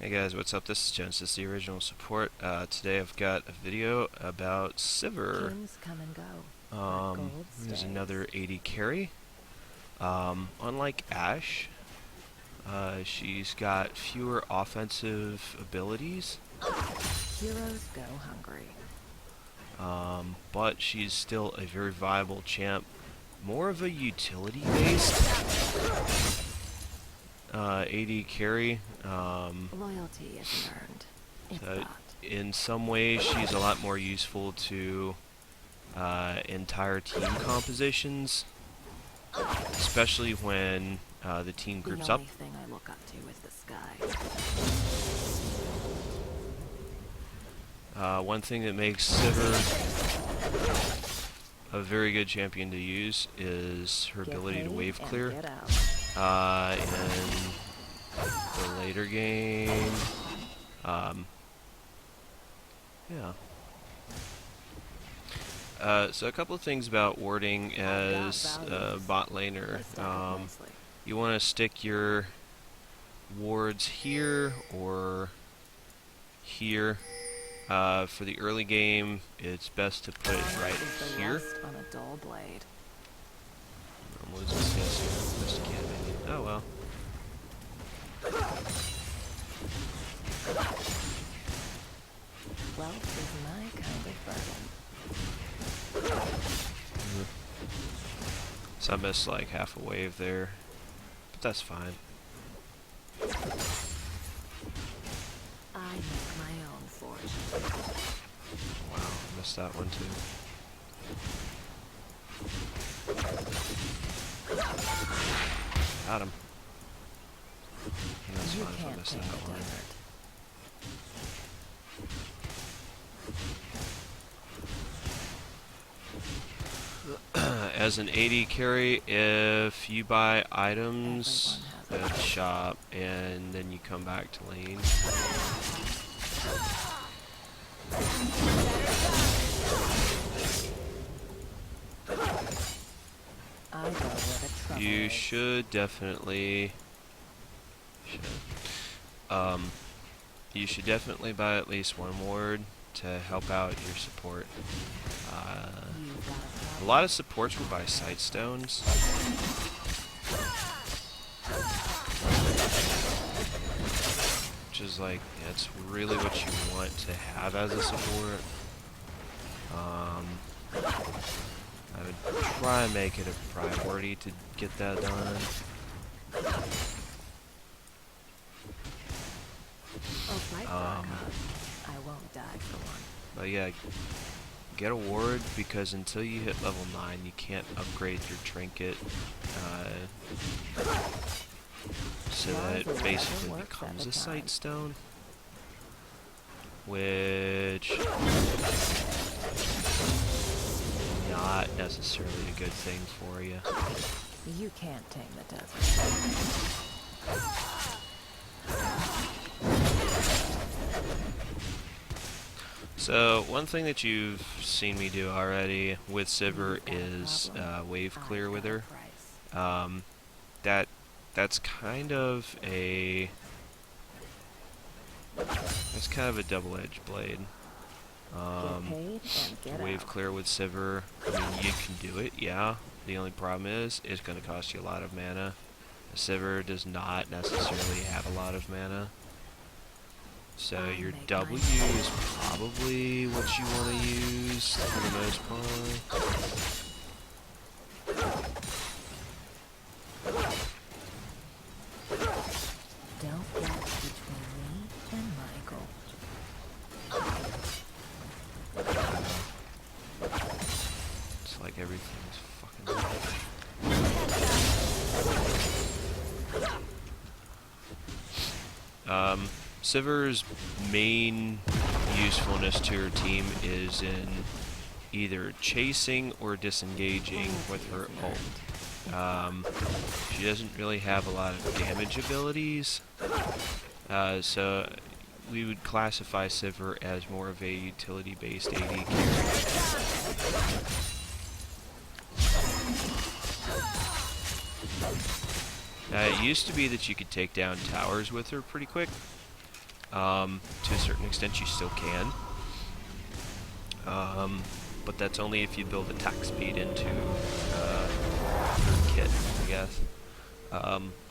Hey guys, what's up? This is Genesis, the original support. Today I've got a video about Sivir. Kings come and go, but gold There's stays. another 80 carry. Unlike Ashe, she's got fewer offensive abilities, Heroes go hungry. but she's still a very viable champ. More of a utility-based 80 carry. Loyalty is earned, if So not. in some ways, she's a lot more useful to entire team compositions, especially when the team The groups up. only thing I look up to is the sky. One thing that makes Sivir a very good champion to use is her Get ability to paid wave and clear. get out. In the later game, yeah. So a couple of things about warding as a bot laner. They stack up nicely. You want to stick your wards here or here. For the early game, it's best to put it right Is the here. rust on a dull blade. I'm losing CS here. Best you can, maybe. Oh well. Wealth is my kind of burden. So I missed like half a wave there, but that's fine. I make my own fortune. Wow, missed that one too. Got him. That's You fine if I can't missed tame that the one. desert. As an 80 carry, if you buy items Everyone at has the shop and then you come back to lane, I go where the trouble you is. should definitely um you should definitely buy at least one ward to help out your support. You got a A problem? lot of supports will buy sight stones. Which is like, that's really what you want to have as a support. I would try and make it a priority to get that done. I'll fight for a cause. I won't die for one. But yeah, get a ward, because until you hit level 9, you can't upgrade your trinket. So that it basically becomes a sight stone. Which not necessarily a good thing for you. You can't tame the desert. So one thing that you've seen me do already with Sivir is wave clear with her. That's kind of a double-edged blade. Get paid and get Wave out. clear with Sivir, I mean, you can do it, yeah. The only problem is, it's going to cost you a lot of mana. Sivir does not necessarily have a lot of mana. So your W is probably what you want to use for the most part. Don't get between me and my goal. It's like everything's fucking... Sivir's main usefulness to her team is in either chasing or disengaging with her ult. She doesn't really have a lot of damage abilities, so we would classify Sivir as more of a utility-based AD carry. It used to be that you could take down towers with her pretty quick, To a certain extent, you still can. But that's only if you build attack speed into your kit, I guess.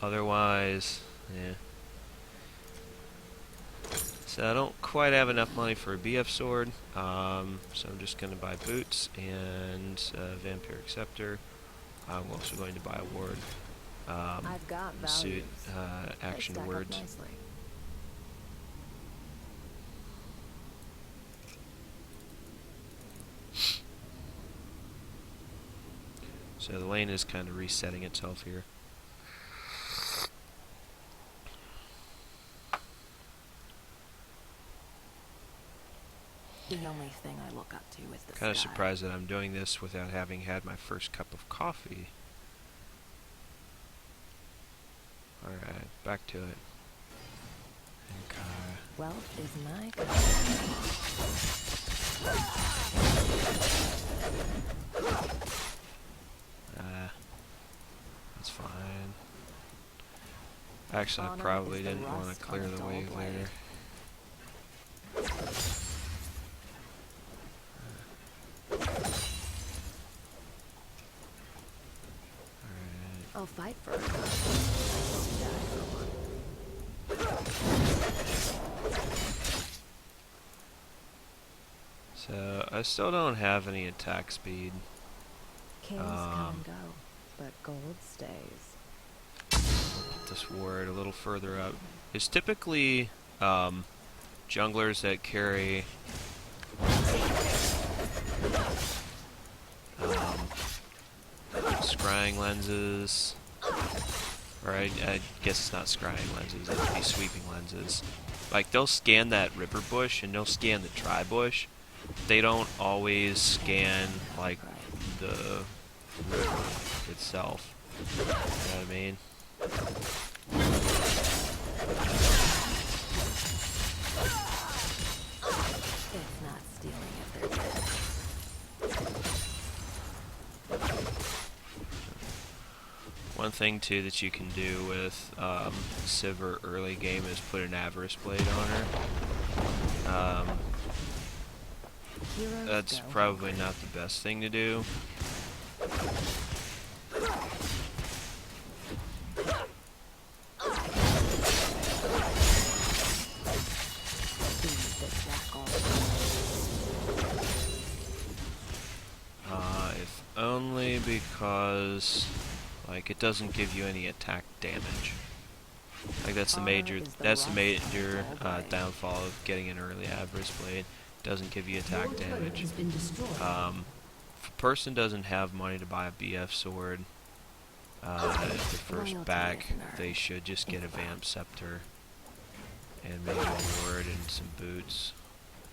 Otherwise, yeah. So I don't quite have enough money for a BF sword, so I'm just going to buy boots and vampiric scepter. I'm also going to buy a ward. I've got Suit values. They action stack up words. nicely. So the lane is kind of resetting itself here. The only thing I look up to is the Kind of sky. surprised that I'm doing this without having had my first cup of coffee. Alright, back to it. Okay. Wealth is my That's fine. Actually, I Honor probably is the didn't want rust to clear on a the dull way blade. later. Alright. I'll fight for it. I'll die for one. So, I still don't have any attack speed. Kings come and go, but gold stays. Put this ward a little further up. It's typically junglers that carry scrying lenses, or I guess it's not scrying lenses, it'd be sweeping lenses. Like, they'll scan that river bush and they'll scan the tri bush. They don't always scan, like, the river itself. You know what I mean? It's not stealing if they're dead. One thing too that you can do with Sivir early game is put an Avarice Blade on her. Heroes That's go probably hungry. not the best thing to do. Feed the jackal. If only because, like, it doesn't give you any attack damage. Like, that's the Honor major is the that's the rust major of all blade. downfall of getting an early Avarice Blade. Doesn't give you attack damage. If a person doesn't have money to buy a BF sword, at the first Loyalty back, is an they urge. should just get a It's fun. vamp scepter and maybe a ward and some boots,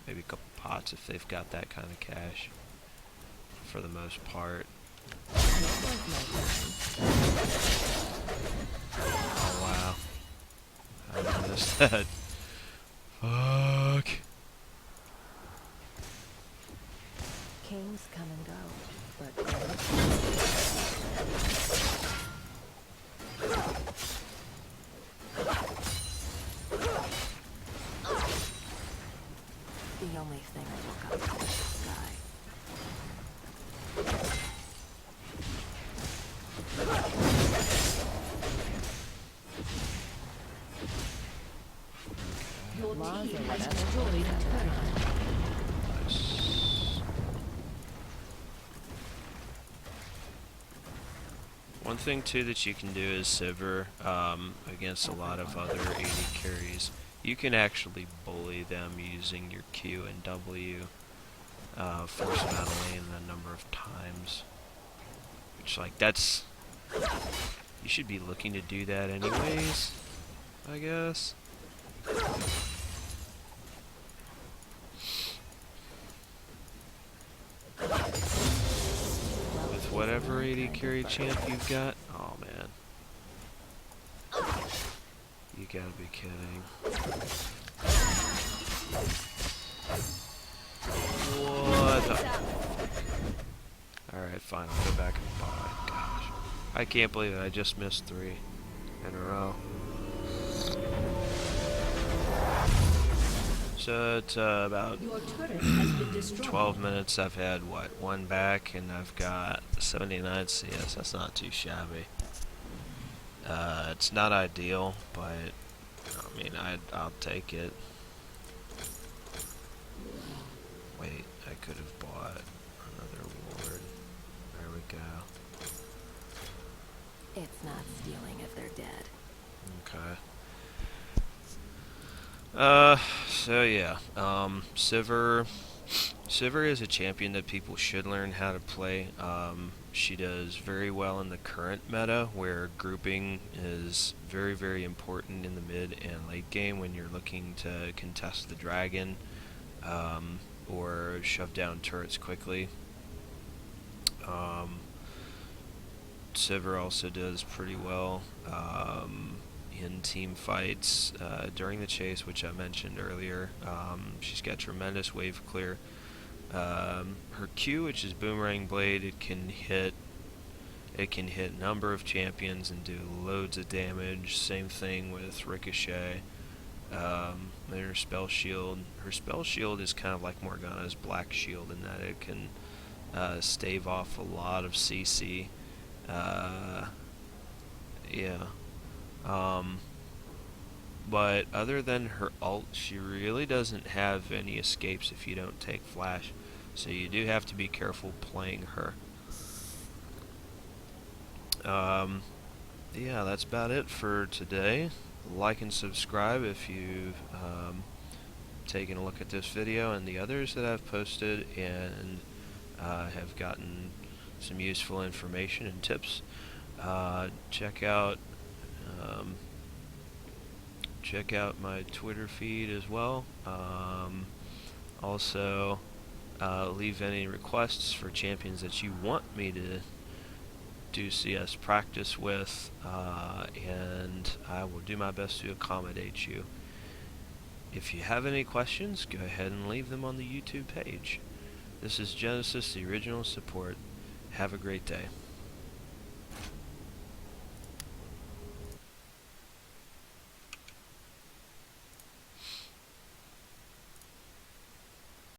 maybe a couple pots if they've got that kind of cash. For the most part. Oh wow, I missed that. Fuck. Kings come and go, but gold the only thing I look up to is the sky. Your Laws team are has whatever destroyed a comes to turret. mind. Nice. One thing too that you can do is Sivir against a lot of other AD carries. You can actually bully them using your Q and W, force them out of lane a number of times. Which, like, that's... You should be looking to do that anyways, I guess. With whatever AD carry champ you've got. Oh man. You gotta be kidding. What the... Alright, fine, I'll go back and buy. Gosh. I can't believe it, I just missed 3 in a row. So it's about Your turret has been destroyed. 12 minutes. I've had, what, one back, and I've got 79 CS. That's not too shabby. It's not ideal, but, I mean, I'll take it. Wait, I could have bought another ward. There we go. It's not stealing if they're dead. Okay. So yeah, Sivir is a champion that people should learn how to play. She does very well in the current meta, where grouping is very, very important in the mid and late game when you're looking to contest the dragon, or shove down turrets quickly. Sivir also does pretty well in team fights during the chase, which I mentioned earlier. She's got tremendous wave clear. Her Q, which is Boomerang Blade, it can hit a number of champions and do loads of damage. Same thing with Ricochet. And her spell shield. Her spell shield is kind of like Morgana's Black Shield in that it can stave off a lot of CC. Yeah. But other than her ult, she really doesn't have any escapes if you don't take flash. So you do have to be careful playing her. Yeah, that's about it for today. Like and subscribe if you've taken a look at this video and the others that I've posted and have gotten some useful information and tips. Check out my Twitter feed as well. Also, leave any requests for champions that you want me to do CS practice with, and I will do my best to accommodate you. If you have any questions, go ahead and leave them on the YouTube page. This is Genesis, the original support. Have a great day.